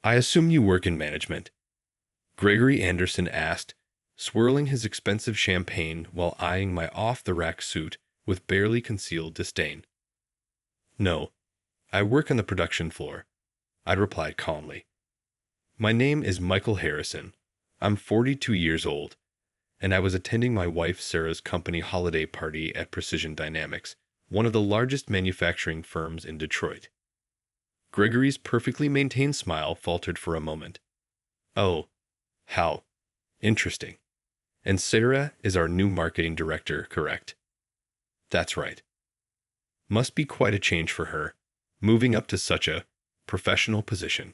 I assume you work in management? Gregory Anderson asked, swirling his expensive champagne while eyeing my off-the-rack suit with barely concealed disdain. No, I work on the production floor, I replied calmly. My name is Michael Harrison. I'm 42 years old, and I was attending my wife Sarah's company holiday party at Precision Dynamics, one of the largest manufacturing firms in Detroit. Gregory's perfectly maintained smile faltered for a moment. Oh, how interesting. And Sarah is our new marketing director, correct? That's right. Must be quite a change for her, moving up to such a professional position.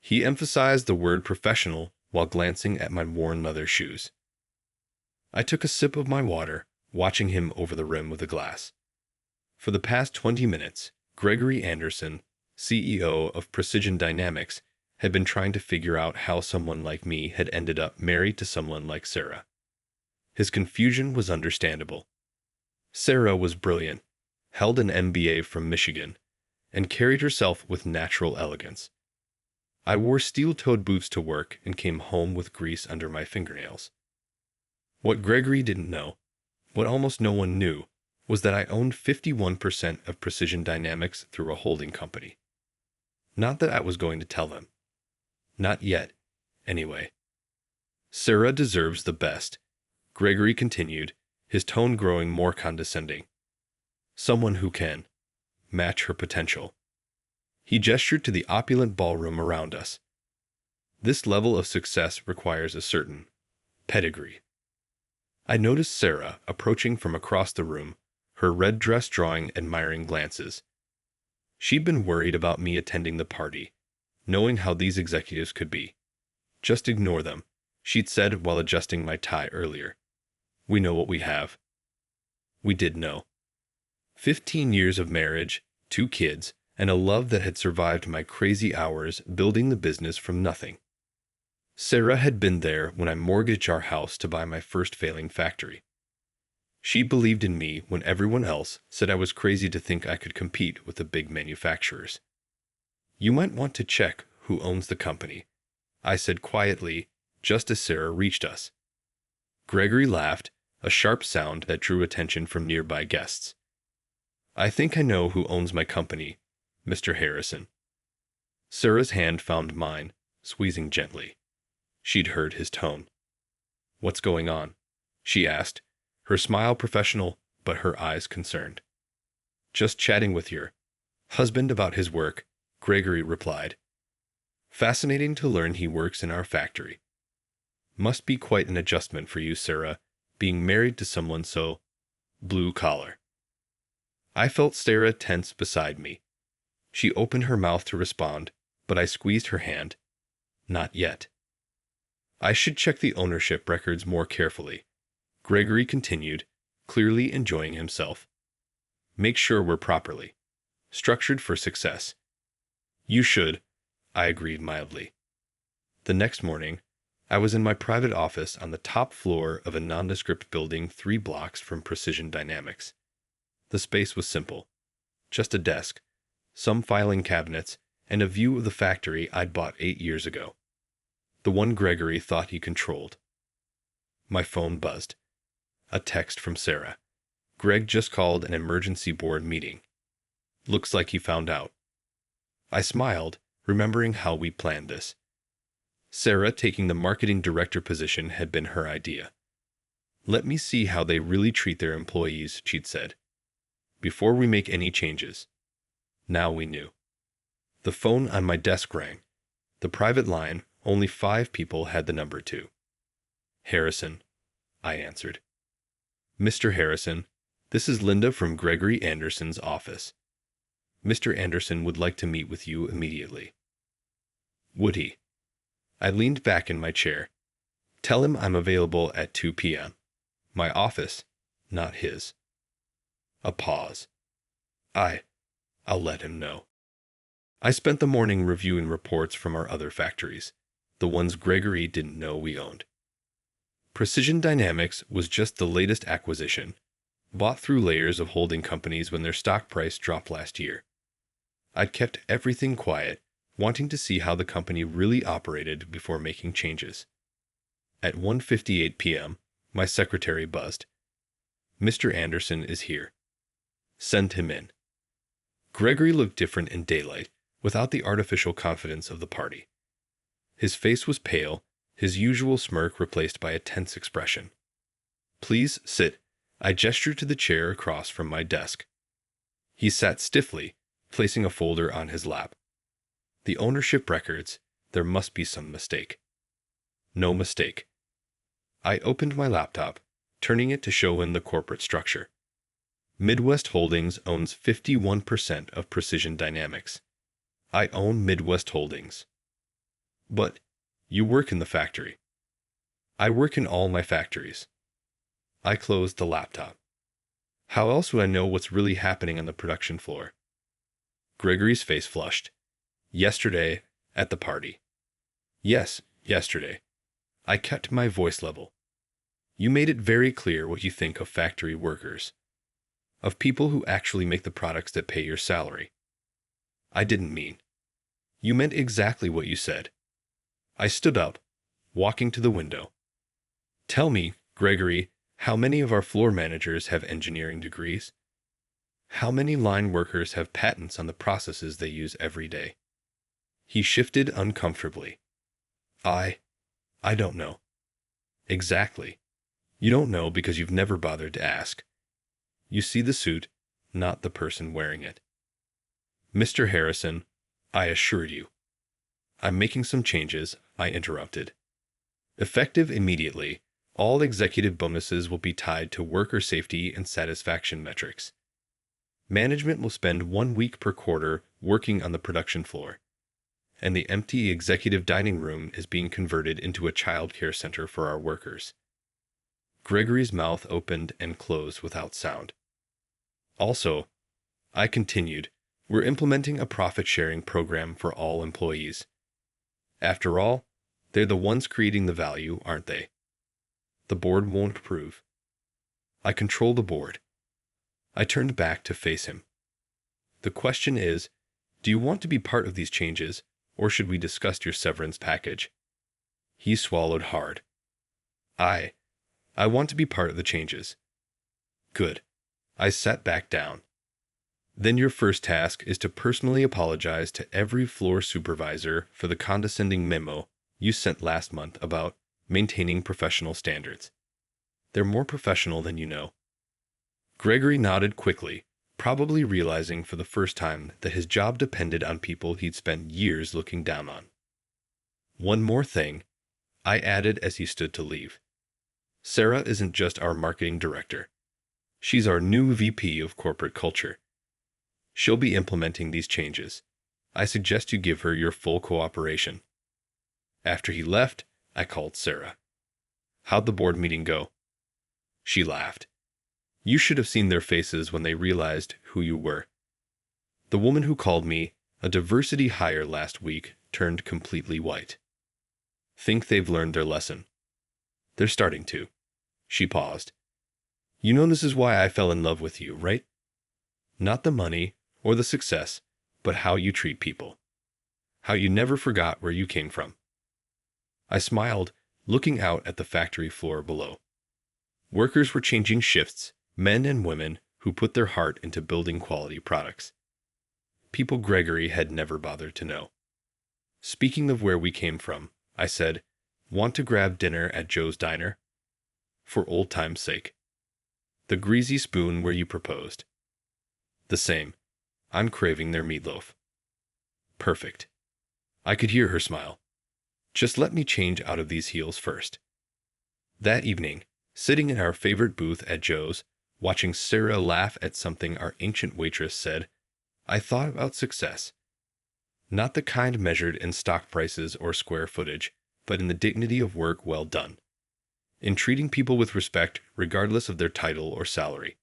He emphasized the word professional while glancing at my worn leather shoes. I took a sip of my water, watching him over the rim of the glass. For the past 20 minutes, Gregory Anderson, CEO of Precision Dynamics, had been trying to figure out how someone like me had ended up married to someone like Sarah. His confusion was understandable. Sarah was brilliant, held an MBA from Michigan, and carried herself with natural elegance. I wore steel-toed boots to work and came home with grease under my fingernails. What Gregory didn't know, what almost no one knew, was that I owned 51% of Precision Dynamics through a holding company. Not that I was going to tell them. Not yet, anyway. Sarah deserves the best, Gregory continued, his tone growing more condescending. Someone who can match her potential. He gestured to the opulent ballroom around us. This level of success requires a certain pedigree. I noticed Sarah approaching from across the room, her red dress drawing admiring glances. She'd been worried about me attending the party, knowing how these executives could be. Just ignore them, she'd said while adjusting my tie earlier. We know what we have. We did know. 15 years of marriage, 2 kids, and a love that had survived my crazy hours building the business from nothing. Sarah had been there when I mortgaged our house to buy my first failing factory. She believed in me when everyone else said I was crazy to think I could compete with the big manufacturers. You might want to check who owns the company, I said quietly, just as Sarah reached us. Gregory laughed, a sharp sound that drew attention from nearby guests. I think I know who owns my company, Mr. Harrison. Sarah's hand found mine, squeezing gently. She'd heard his tone. What's going on? She asked, her smile professional but her eyes concerned. Just chatting with your husband about his work, Gregory replied. Fascinating to learn he works in our factory. Must be quite an adjustment for you, Sarah, being married to someone so blue-collar. I felt Sarah tense beside me. She opened her mouth to respond, but I squeezed her hand. Not yet. I should check the ownership records more carefully, Gregory continued, clearly enjoying himself. Make sure we're properly structured for success. You should, I agreed mildly. The next morning, I was in my private office on the top floor of a nondescript building 3 blocks from Precision Dynamics. The space was simple. Just a desk, some filing cabinets, and a view of the factory I'd bought 8 years ago. The one Gregory thought he controlled. My phone buzzed. A text from Sarah. Greg just called an emergency board meeting. Looks like he found out. I smiled, remembering how we planned this. Sarah taking the marketing director position had been her idea. Let me see how they really treat their employees, she'd said, before we make any changes. Now we knew. The phone on my desk rang. The private line, only 5 people had the number to. Harrison, I answered. Mr. Harrison, this is Linda from Gregory Anderson's office. Mr. Anderson would like to meet with you immediately. Would he? I leaned back in my chair. Tell him I'm available at 2 p.m. My office, not his. A pause. I'll let him know. I spent the morning reviewing reports from our other factories, the ones Gregory didn't know we owned. Precision Dynamics was just the latest acquisition, bought through layers of holding companies when their stock price dropped last year. I'd kept everything quiet, wanting to see how the company really operated before making changes. At 1:58 p.m., my secretary buzzed. "Mr. Anderson is here. Send him in." Gregory looked different in daylight, without the artificial confidence of the party. His face was pale, his usual smirk replaced by a tense expression. "Please sit." I gestured to the chair across from my desk. He sat stiffly, placing a folder on his lap. "The ownership records. There must be some mistake." "No mistake." I opened my laptop, turning it to show him the corporate structure. Midwest Holdings owns 51% of Precision Dynamics. I own Midwest Holdings. "But you work in the factory." "I work in all my factories." I closed the laptop. How else would I know what's really happening on the production floor? Gregory's face flushed. "Yesterday, at the party." "Yes, yesterday." I kept my voice level. "You made it very clear what you think of factory workers. Of people who actually make the products that pay your salary." "I didn't mean." "You meant exactly what you said." I stood up, walking to the window. "Tell me, Gregory, how many of our floor managers have engineering degrees? How many line workers have patents on the processes they use every day?" He shifted uncomfortably. I don't know." "Exactly. You don't know because you've never bothered to ask. You see the suit, not the person wearing it." "Mr. Harrison, I assure you." "I'm making some changes," I interrupted. "Effective immediately, all executive bonuses will be tied to worker safety and satisfaction metrics. Management will spend 1 week per quarter working on the production floor, and the empty executive dining room is being converted into a child care center for our workers." Gregory's mouth opened and closed without sound. "Also," I continued, "we're implementing a profit-sharing program for all employees. After all, they're the ones creating the value, aren't they? The board won't approve." "I control the board." I turned back to face him. "The question is, do you want to be part of these changes, or should we discuss your severance package?" He swallowed hard. I want to be part of the changes." "Good." I sat back down. "Then your first task is to personally apologize to every floor supervisor for the condescending memo you sent last month about maintaining professional standards. They're more professional than you know." Gregory nodded quickly, probably realizing for the first time that his job depended on people he'd spent years looking down on. "One more thing," I added as he stood to leave. "Sarah isn't just our marketing director. She's our new VP of corporate culture. She'll be implementing these changes. I suggest you give her your full cooperation." After he left, I called Sarah. "How'd the board meeting go?" She laughed. "You should have seen their faces when they realized who you were. The woman who called me a diversity hire last week turned completely white. Think they've learned their lesson. They're starting to." She paused. "You know this is why I fell in love with you, right? Not the money or the success, but how you treat people. How you never forgot where you came from." I smiled, looking out at the factory floor below. Workers were changing shifts, men and women who put their heart into building quality products. People Gregory had never bothered to know. "Speaking of where we came from," I said, "want to grab dinner at Joe's Diner?" "For old time's sake." "The greasy spoon where you proposed?" "The same. I'm craving their meatloaf." "Perfect." I could hear her smile. "Just let me change out of these heels first." That evening, sitting in our favorite booth at Joe's, watching Sarah laugh at something our ancient waitress said, I thought about success. Not the kind measured in stock prices or square footage, but in the dignity of work well done. In treating people with respect regardless of their title or salary.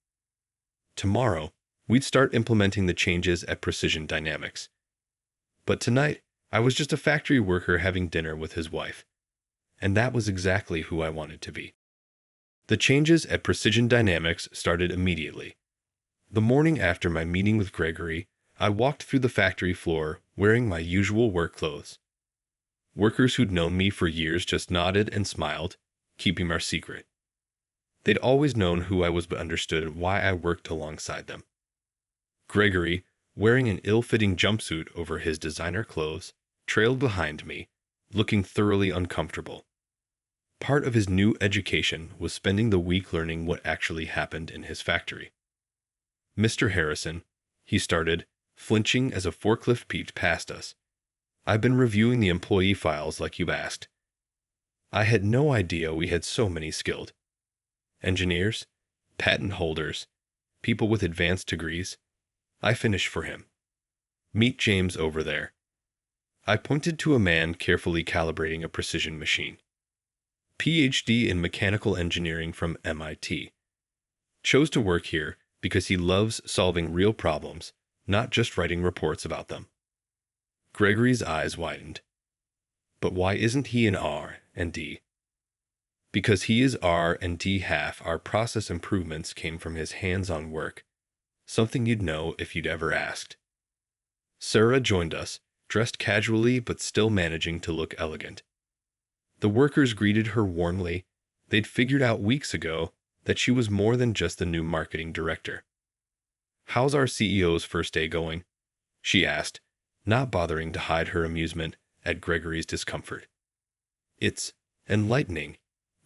Tomorrow, we'd start implementing the changes at Precision Dynamics. But tonight, I was just a factory worker having dinner with his wife. And that was exactly who I wanted to be. The changes at Precision Dynamics started immediately. The morning after my meeting with Gregory, I walked through the factory floor wearing my usual work clothes. Workers who'd known me for years just nodded and smiled, keeping our secret. They'd always known who I was but understood why I worked alongside them. Gregory, wearing an ill-fitting jumpsuit over his designer clothes, trailed behind me, looking thoroughly uncomfortable. Part of his new education was spending the week learning what actually happened in his factory. "Mr. Harrison," he started, flinching as a forklift peeped past us. "I've been reviewing the employee files like you asked. I had no idea we had so many skilled engineers, patent holders, people with advanced degrees. I finished for him. Meet James over there." I pointed to a man carefully calibrating a precision machine. PhD in mechanical engineering from MIT. Chose to work here because he loves solving real problems, not just writing reports about them. Gregory's eyes widened. But why isn't he an R&D? Because he is R&D half our process improvements came from his hands-on work, something you'd know if you'd ever asked. Sarah joined us, dressed casually but still managing to look elegant. The workers greeted her warmly. They'd figured out weeks ago that she was more than just the new marketing director. "How's our CEO's first day going?" she asked, not bothering to hide her amusement at Gregory's discomfort. "It's enlightening,"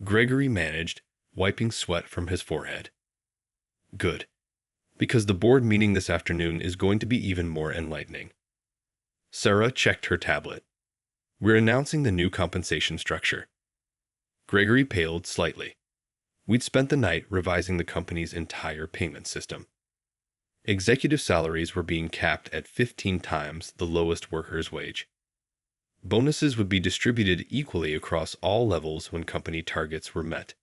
Gregory managed, wiping sweat from his forehead. "Good. Because the board meeting this afternoon is going to be even more enlightening." Sarah checked her tablet. "We're announcing the new compensation structure." Gregory paled slightly. We'd spent the night revising the company's entire payment system. Executive salaries were being capped at 15 times the lowest worker's wage. Bonuses would be distributed equally across all levels when company targets were met.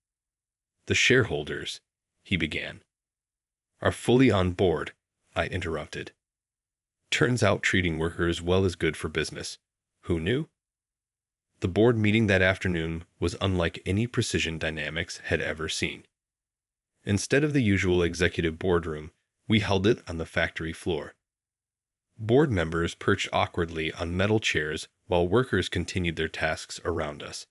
"The shareholders," he began. "Are fully on board," I interrupted. "Turns out treating workers well is good for business. Who knew?" The board meeting that afternoon was unlike any Precision Dynamics had ever seen. Instead of the usual executive boardroom, we held it on the factory floor. Board members perched awkwardly on metal chairs while workers continued their tasks around us.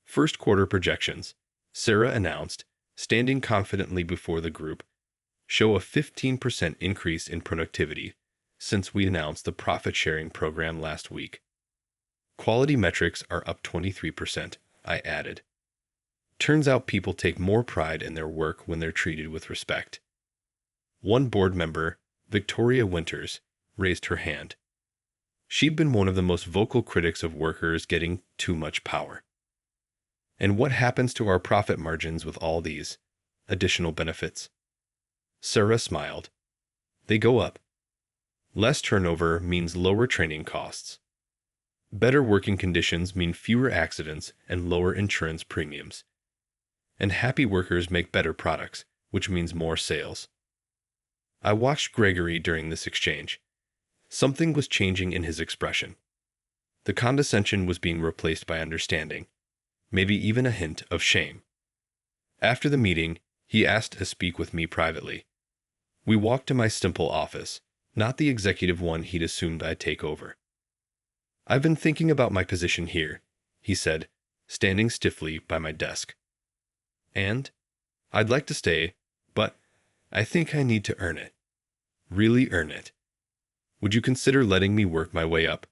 "First quarter projections," Sarah announced, standing confidently before the group, "show a 15% increase in productivity since we announced the profit-sharing program last week. Quality metrics are up 23%, I added. Turns out people take more pride in their work when they're treated with respect. One board member, Victoria Winters, raised her hand. She'd been one of the most vocal critics of workers getting too much power. And what happens to our profit margins with all these additional benefits? Sarah smiled. They go up. Less turnover means lower training costs. Better working conditions mean fewer accidents and lower insurance premiums. And happy workers make better products, which means more sales. I watched Gregory during this exchange. Something was changing in his expression. The condescension was being replaced by understanding, maybe even a hint of shame. After the meeting, he asked to speak with me privately. We walked to my Stimple office, not the executive one he'd assumed I'd take over. "I've been thinking about my position here," he said, standing stiffly by my desk. "And I'd like to stay, but I think I need to earn it. Really earn it. Would you consider letting me work my way up?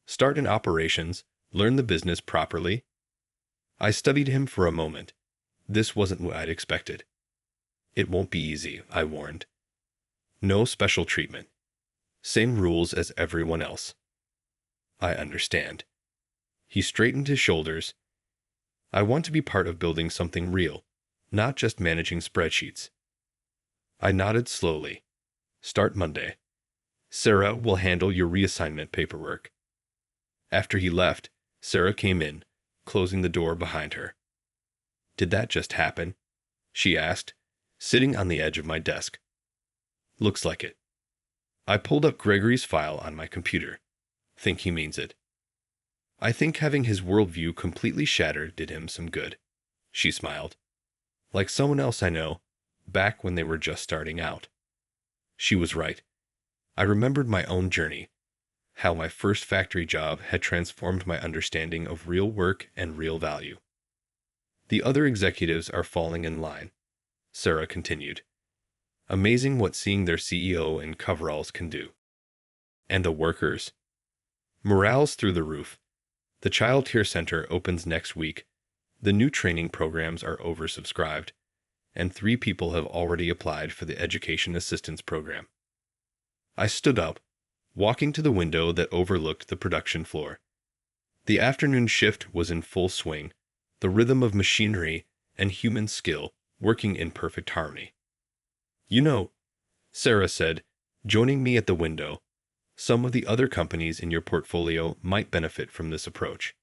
Start in operations, learn the business properly?" I studied him for a moment. This wasn't what I'd expected. "It won't be easy," I warned. "No special treatment. Same rules as everyone else." "I understand." He straightened his shoulders. "I want to be part of building something real, not just managing spreadsheets." I nodded slowly. "Start Monday. Sarah will handle your reassignment paperwork." After he left, Sarah came in, closing the door behind her. "Did that just happen?" she asked, sitting on the edge of my desk. "Looks like it." I pulled up Gregory's file on my computer. Think he means it. "I think having his worldview completely shattered did him some good," she smiled. "Like someone else I know, back when they were just starting out." She was right. I remembered my own journey, how my first factory job had transformed my understanding of real work and real value. The other executives are falling in line, Sarah continued. Amazing what seeing their CEO in coveralls can do. And the workers? Morale's through the roof. The Child Care Center opens next week. The new training programs are oversubscribed, and 3 people have already applied for the Education Assistance Program. I stood up, walking to the window that overlooked the production floor. The afternoon shift was in full swing, the rhythm of machinery and human skill working in perfect harmony. You know, Sarah said, joining me at the window, some of the other companies in your portfolio might benefit from this approach.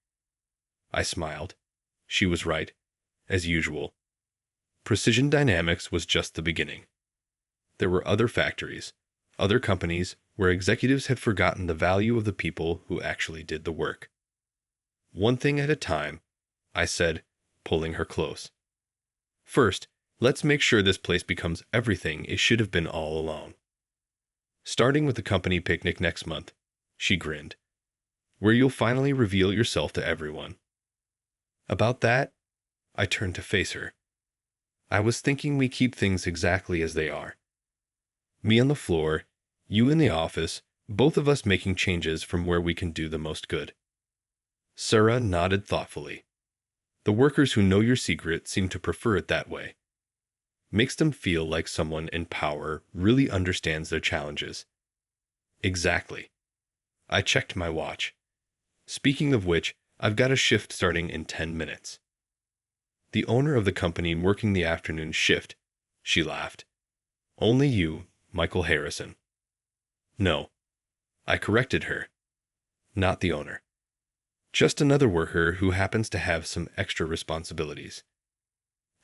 I smiled. She was right, as usual. Precision Dynamics was just the beginning. There were other factories, other companies where executives had forgotten the value of the people who actually did the work. One thing at a time, I said, pulling her close. First, let's make sure this place becomes everything it should have been all along. Starting with the company picnic next month, she grinned, where you'll finally reveal yourself to everyone. About that, I turned to face her. I was thinking we keep things exactly as they are. Me on the floor, you in the office, both of us making changes from where we can do the most good. Sarah nodded thoughtfully. The workers who know your secret seem to prefer it that way. Makes them feel like someone in power really understands their challenges. Exactly. I checked my watch. Speaking of which, I've got a shift starting in 10 minutes. The owner of the company working the afternoon shift, she laughed. Only you, Michael Harrison. No. I corrected her. Not the owner. Just another worker who happens to have some extra responsibilities.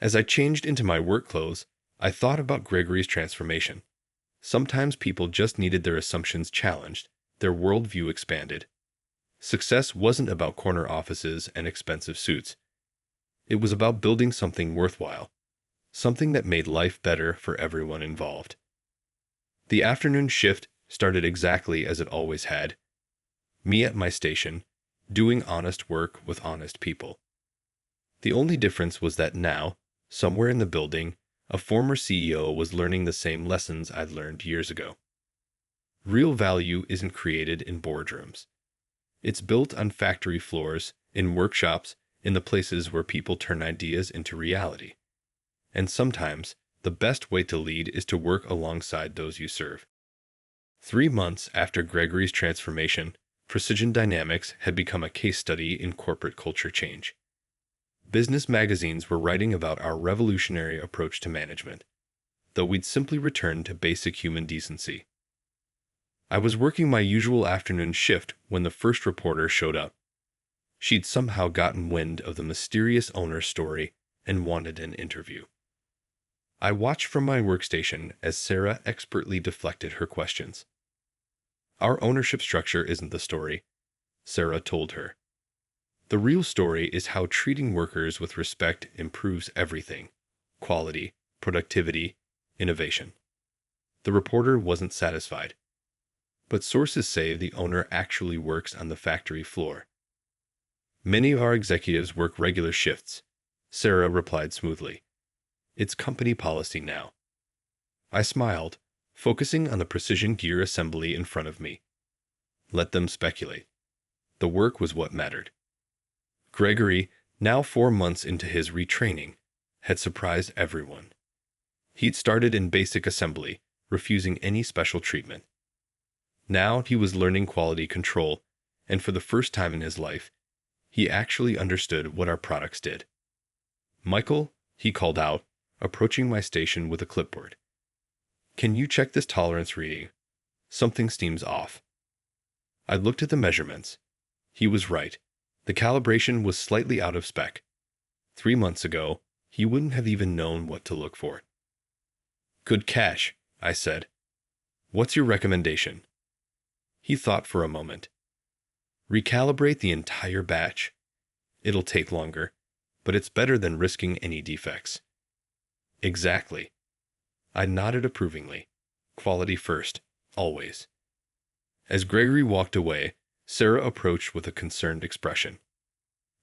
As I changed into my work clothes, I thought about Gregory's transformation. Sometimes people just needed their assumptions challenged, their worldview expanded. Success wasn't about corner offices and expensive suits. It was about building something worthwhile, something that made life better for everyone involved. The afternoon shift started exactly as it always had. Me at my station, doing honest work with honest people. The only difference was that now, somewhere in the building, a former CEO was learning the same lessons I'd learned years ago. Real value isn't created in boardrooms. It's built on factory floors, in workshops, in the places where people turn ideas into reality. And sometimes, the best way to lead is to work alongside those you serve. 3 months after Gregory's transformation, Precision Dynamics had become a case study in corporate culture change. Business magazines were writing about our revolutionary approach to management, though we'd simply returned to basic human decency. I was working my usual afternoon shift when the first reporter showed up. She'd somehow gotten wind of the mysterious owner's story and wanted an interview. I watched from my workstation as Sarah expertly deflected her questions. Our ownership structure isn't the story, Sarah told her. The real story is how treating workers with respect improves everything: quality, productivity, innovation. The reporter wasn't satisfied. But sources say the owner actually works on the factory floor. Many of our executives work regular shifts, Sarah replied smoothly. It's company policy now. I smiled, focusing on the precision gear assembly in front of me. Let them speculate. The work was what mattered. Gregory, now 4 months into his retraining, had surprised everyone. He'd started in basic assembly, refusing any special treatment. Now he was learning quality control, and for the first time in his life, he actually understood what our products did. Michael, he called out, approaching my station with a clipboard. Can you check this tolerance reading? Something seems off. I looked at the measurements. He was right. The calibration was slightly out of spec. 3 months ago, he wouldn't have even known what to look for. Good catch, I said. What's your recommendation? He thought for a moment. Recalibrate the entire batch. It'll take longer, but it's better than risking any defects. Exactly. I nodded approvingly. Quality first, always. As Gregory walked away, Sarah approached with a concerned expression.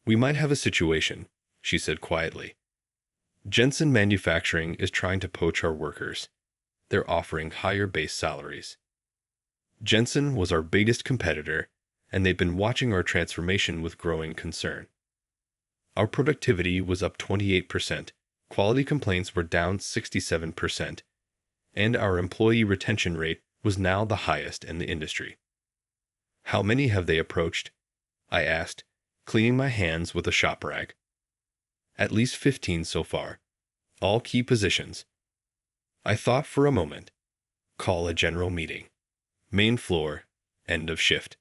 "We might have a situation," she said quietly. "Jensen Manufacturing is trying to poach our workers. They're offering higher base salaries. Jensen was our biggest competitor, and they've been watching our transformation with growing concern. Our productivity was up 28%, quality complaints were down 67%, and our employee retention rate was now the highest in the industry." "How many have they approached?" I asked, cleaning my hands with a shop rag. "At least 15 so far. All key positions." I thought for a moment. Call a general meeting. Main floor. End of shift.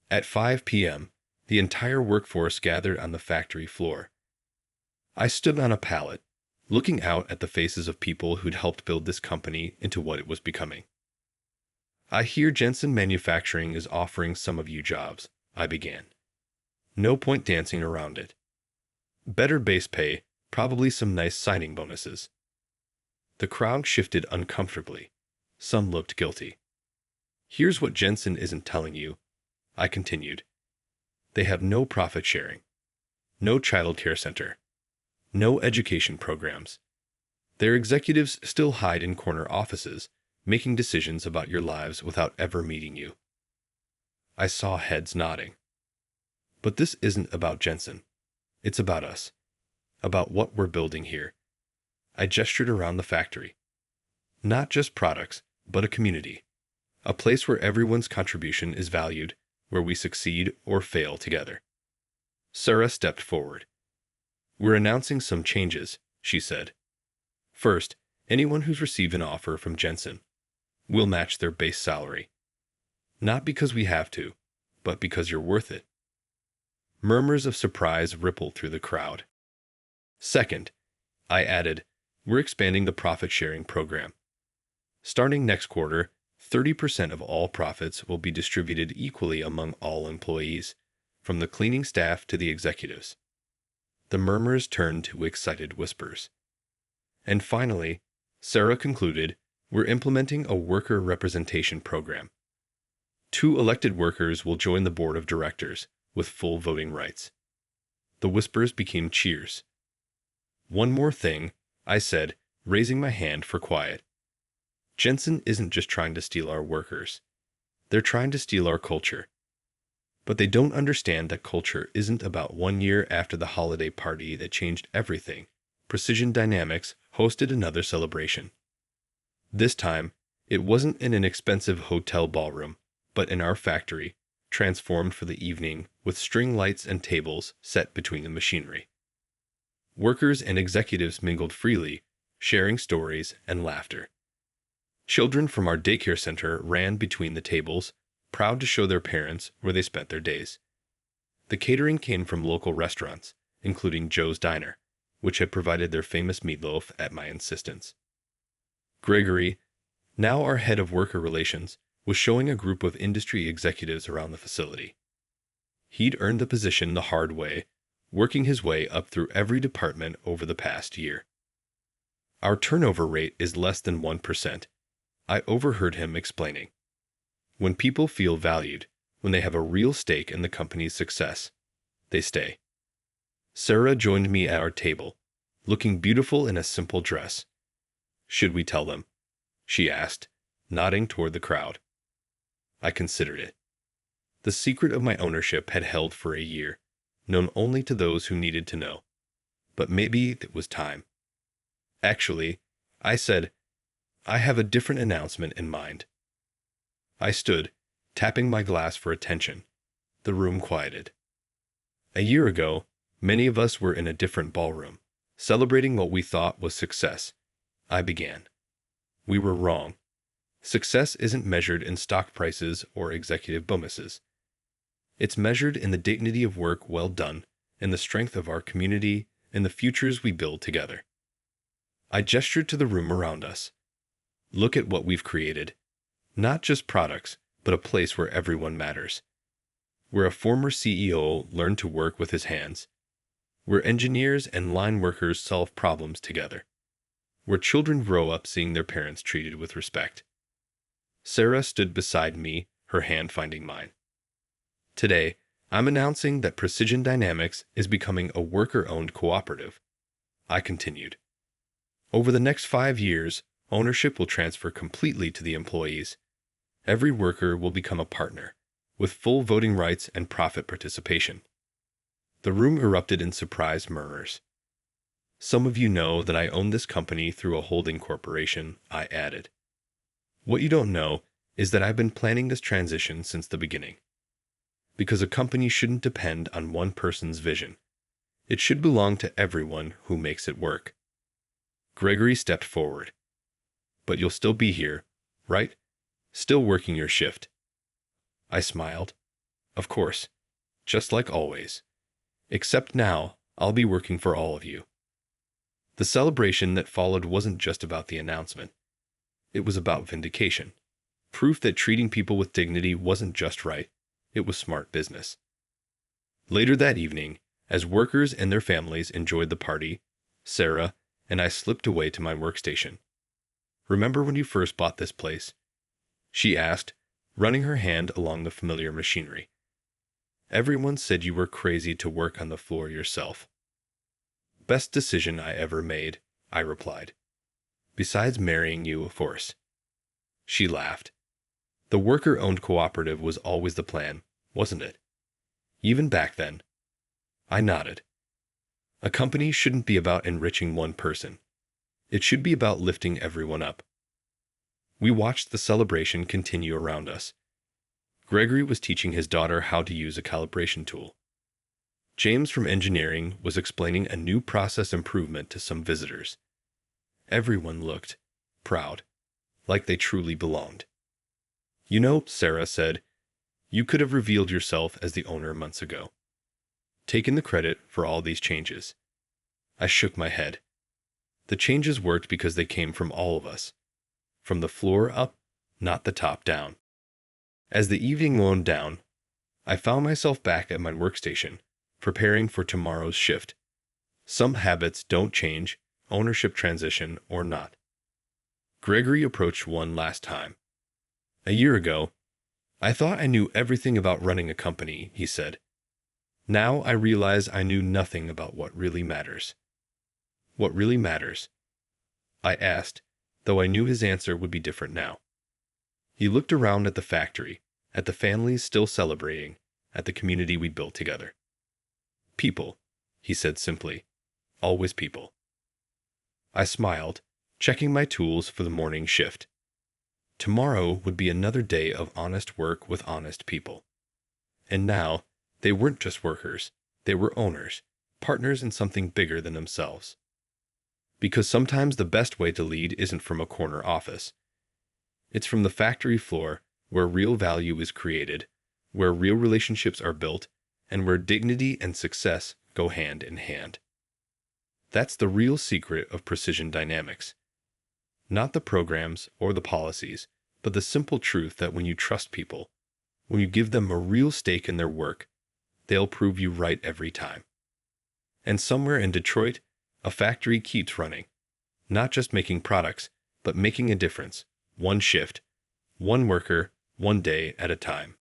At 5 p.m., the entire workforce gathered on the factory floor. I stood on a pallet, looking out at the faces of people who'd helped build this company into what it was becoming. "I hear Jensen Manufacturing is offering some of you jobs," I began. No point dancing around it. "Better base pay, probably some nice signing bonuses." The crowd shifted uncomfortably. Some looked guilty. "Here's what Jensen isn't telling you," I continued. "They have no profit sharing, no child care center, no education programs. Their executives still hide in corner offices, making decisions about your lives without ever meeting you." I saw heads nodding. "But this isn't about Jensen. It's about us. About what we're building here." I gestured around the factory. "Not just products, but a community. A place where everyone's contribution is valued, where we succeed or fail together." Sarah stepped forward. "We're announcing some changes," she said. "First, anyone who's received an offer from Jensen, we'll match their base salary. Not because we have to, but because you're worth it." Murmurs of surprise rippled through the crowd. "Second," I added, "we're expanding the profit-sharing program. Starting next quarter, 30% of all profits will be distributed equally among all employees, from the cleaning staff to the executives." The murmurs turned to excited whispers. "And finally," Sarah concluded, "we're implementing a worker representation program. 2 elected workers will join the board of directors, with full voting rights." The whispers became cheers. "One more thing," I said, raising my hand for quiet. "Jensen isn't just trying to steal our workers. They're trying to steal our culture. But they don't understand that culture isn't about 1 year after the holiday party that changed everything. Precision Dynamics hosted another celebration. This time, it wasn't in an expensive hotel ballroom, but in our factory, transformed for the evening with string lights and tables set between the machinery. Workers and executives mingled freely, sharing stories and laughter. Children from our daycare center ran between the tables, proud to show their parents where they spent their days. The catering came from local restaurants, including Joe's Diner, which had provided their famous meatloaf at my insistence. Gregory, now our head of worker relations, was showing a group of industry executives around the facility. He'd earned the position the hard way, working his way up through every department over the past year. "Our turnover rate is less than 1%, I overheard him explaining. "When people feel valued, when they have a real stake in the company's success, they stay." Sarah joined me at our table, looking beautiful in a simple dress. "Should we tell them?" she asked, nodding toward the crowd. I considered it. The secret of my ownership had held for a year, known only to those who needed to know. But maybe it was time. "Actually," I said, "I have a different announcement in mind." I stood, tapping my glass for attention. The room quieted. "A year ago, many of us were in a different ballroom, celebrating what we thought was success," I began. "We were wrong. Success isn't measured in stock prices or executive bonuses. It's measured in the dignity of work well done, in the strength of our community, in the futures we build together." I gestured to the room around us. "Look at what we've created. Not just products, but a place where everyone matters. Where a former CEO learned to work with his hands. Where engineers and line workers solve problems together. Where children grow up seeing their parents treated with respect." Sarah stood beside me, her hand finding mine. Today, I'm announcing that Precision Dynamics is becoming a worker-owned cooperative. I continued. Over the next 5 years, ownership will transfer completely to the employees. Every worker will become a partner, with full voting rights and profit participation. The room erupted in surprised murmurs. Some of you know that I own this company through a holding corporation, I added. What you don't know is that I've been planning this transition since the beginning. Because a company shouldn't depend on one person's vision. It should belong to everyone who makes it work. Gregory stepped forward. But you'll still be here, right? Still working your shift. I smiled. Of course, just like always. Except now, I'll be working for all of you. The celebration that followed wasn't just about the announcement. It was about vindication. Proof that treating people with dignity wasn't just right, it was smart business. Later that evening, as workers and their families enjoyed the party, Sarah and I slipped away to my workstation. Remember when you first bought this place? She asked, running her hand along the familiar machinery. Everyone said you were crazy to work on the floor yourself. Best decision I ever made, I replied. Besides marrying you, of course. She laughed. The worker-owned cooperative was always the plan, wasn't it? Even back then. I nodded. A company shouldn't be about enriching one person. It should be about lifting everyone up. We watched the celebration continue around us. Gregory was teaching his daughter how to use a calibration tool. James from engineering was explaining a new process improvement to some visitors. Everyone looked proud, like they truly belonged. You know, Sarah said, you could have revealed yourself as the owner months ago. Taken the credit for all these changes. I shook my head. The changes worked because they came from all of us. From the floor up, not the top down. As the evening wound down, I found myself back at my workstation, preparing for tomorrow's shift. Some habits don't change, ownership transition or not. Gregory approached one last time. A year ago, I thought I knew everything about running a company, he said. Now I realize I knew nothing about what really matters. What really matters? I asked, though I knew his answer would be different now. He looked around at the factory, at the families still celebrating, at the community we'd built together. People, he said simply. Always people. I smiled, checking my tools for the morning shift. Tomorrow would be another day of honest work with honest people. And now, they weren't just workers, they were owners, partners in something bigger than themselves. Because sometimes the best way to lead isn't from a corner office. It's from the factory floor, where real value is created, where real relationships are built, and where dignity and success go hand in hand. That's the real secret of Precision Dynamics. Not the programs or the policies, but the simple truth that when you trust people, when you give them a real stake in their work, they'll prove you right every time. And somewhere in Detroit, a factory keeps running, not just making products, but making a difference, one shift, one worker, one day at a time.